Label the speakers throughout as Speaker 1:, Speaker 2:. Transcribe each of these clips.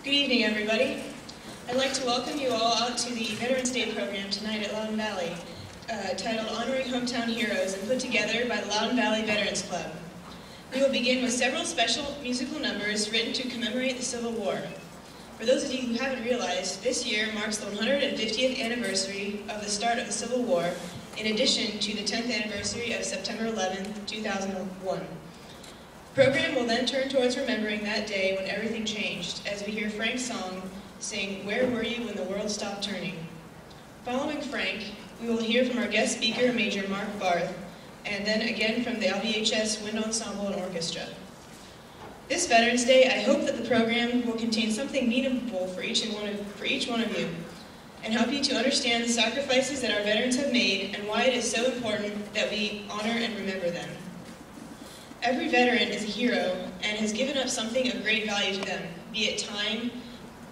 Speaker 1: Good evening, everybody. I'd like to welcome you all out to the Veterans Day program tonight at Loudoun Valley, titled Honoring Hometown Heroes and put together by the Loudoun Valley Veterans Club. We will begin with several special musical numbers written to commemorate the Civil War. For those of you who haven't realized, this year marks the 150th anniversary of the start of the Civil War, in addition to the 10th anniversary of September 11, 2001. The program will then turn towards remembering that day when everything changed, as we hear Frank's song sing, "Where Were You When the World Stopped Turning?" Following Frank, we will hear from our guest speaker, Major Mark Barth, and then again from the LVHS Wind Ensemble and Orchestra. This Veterans Day, I hope that the program will contain something meaningful for each one of you, and help you to understand the sacrifices that our veterans have made and why it is so important that we honor and remember them. Every veteran is a hero and has given up something of great value to them, be it time,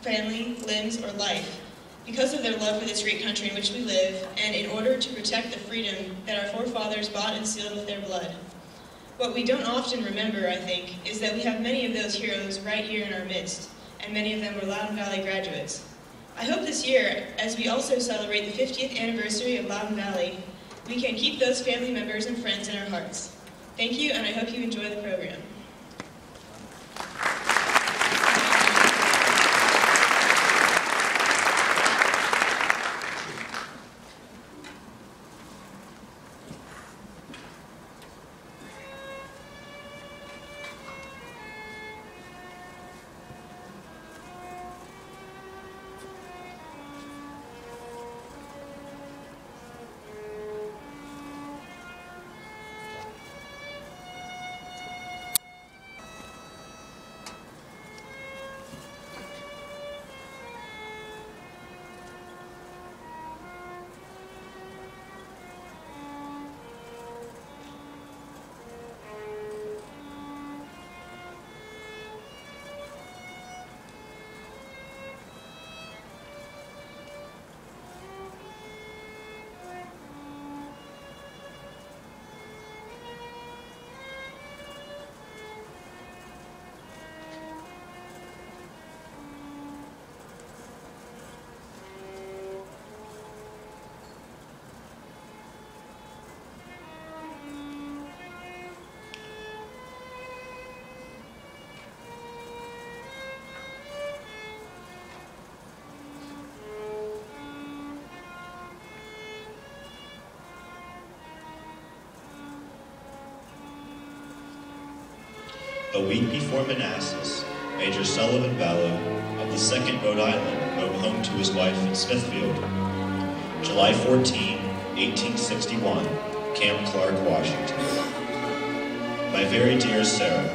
Speaker 1: family, limbs, or life, because of their love for this great country in which we live, and in order to protect the freedom that our forefathers bought and sealed with their blood. What we don't often remember, I think, is that we have many of those heroes right here in our midst, and many of them were Loudoun Valley graduates. I hope this year, as we also celebrate the 50th anniversary of Loudoun Valley, we can keep those family members and friends in our hearts. Thank you, and I hope you enjoy the program.
Speaker 2: A week before Manassas, Major Sullivan Vallow of the 2nd Rhode Island rode home to his wife in Smithfield. July 14, 1861, Camp Clark, Washington. My very dear Sarah,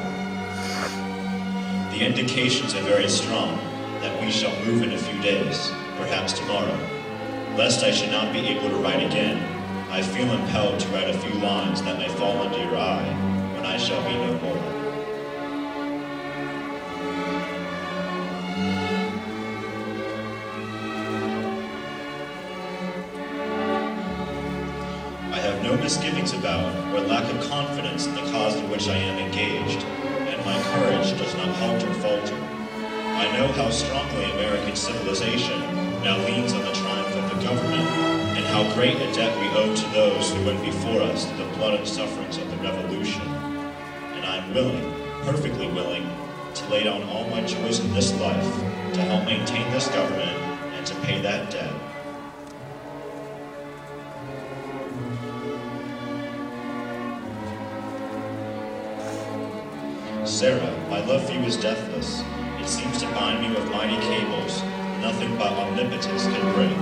Speaker 2: the indications are very strong that we shall move in a few days, perhaps tomorrow. Lest I should not be able to write again, I feel impelled to write a few lines that may fall under your eye when I shall be no more. No misgivings about or lack of confidence in the cause in which I am engaged, and my courage does not halt or falter. I know how strongly American civilization now leans on the triumph of the government, and how great a debt we owe to those who went before us through the blood and sufferings of the Revolution. And I am willing, perfectly willing, to lay down all my joys in this life to help maintain this government and to pay that debt. Sarah, my love for you is deathless. It seems to bind me with mighty cables, nothing but omnipotence can break.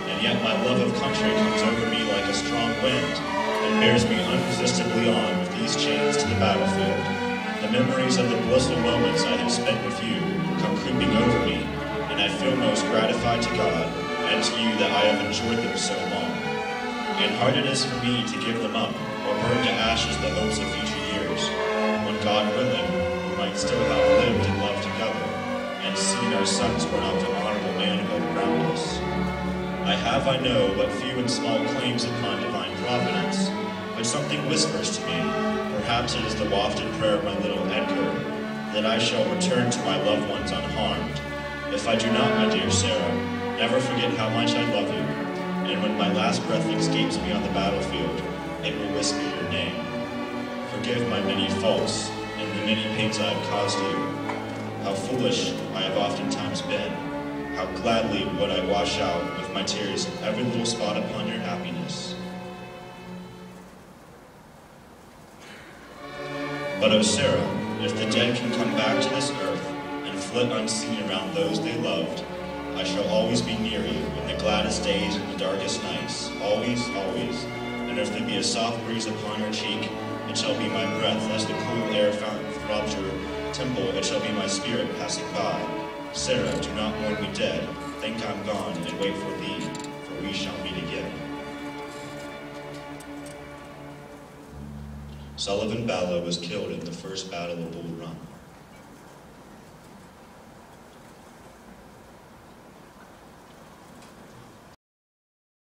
Speaker 2: And yet my love of country comes over me like a strong wind, and bears me unresistibly on with these chains to the battlefield. The memories of the blissful moments I have spent with you come creeping over me, and I feel most gratified to God and to you that I have enjoyed them so long. And hard it is for me to give them up, or burn to ashes the hopes of future years, when God willing, we might still have lived and loved together, and seen our sons born out to honorable manhood around us. I have, I know, but few and small claims upon divine providence, but something whispers to me, perhaps it is the wafted prayer of my little Edgar, that I shall return to my loved ones unharmed, If I do not, my dear Sarah, never forget how much I love you, and when my last breath escapes me on the battlefield, it will whisper your name. Forgive my many faults and the many pains I have caused you. How foolish I have oftentimes been. How gladly would I wash out with my tears every little spot upon your happiness. But, oh Sarah, if the dead can come back to this earth and flit unseen around those they loved, I shall always be near you in the gladdest days and the darkest nights, always, always. And if there be a soft breeze upon your cheek, it shall be my breath as the cool air fountain throbs your temple, it shall be my spirit passing by. Sarah, do not mourn me dead, think I'm gone, and wait for thee, for we shall meet again. Sullivan Balla was killed in the first battle of Bull Run.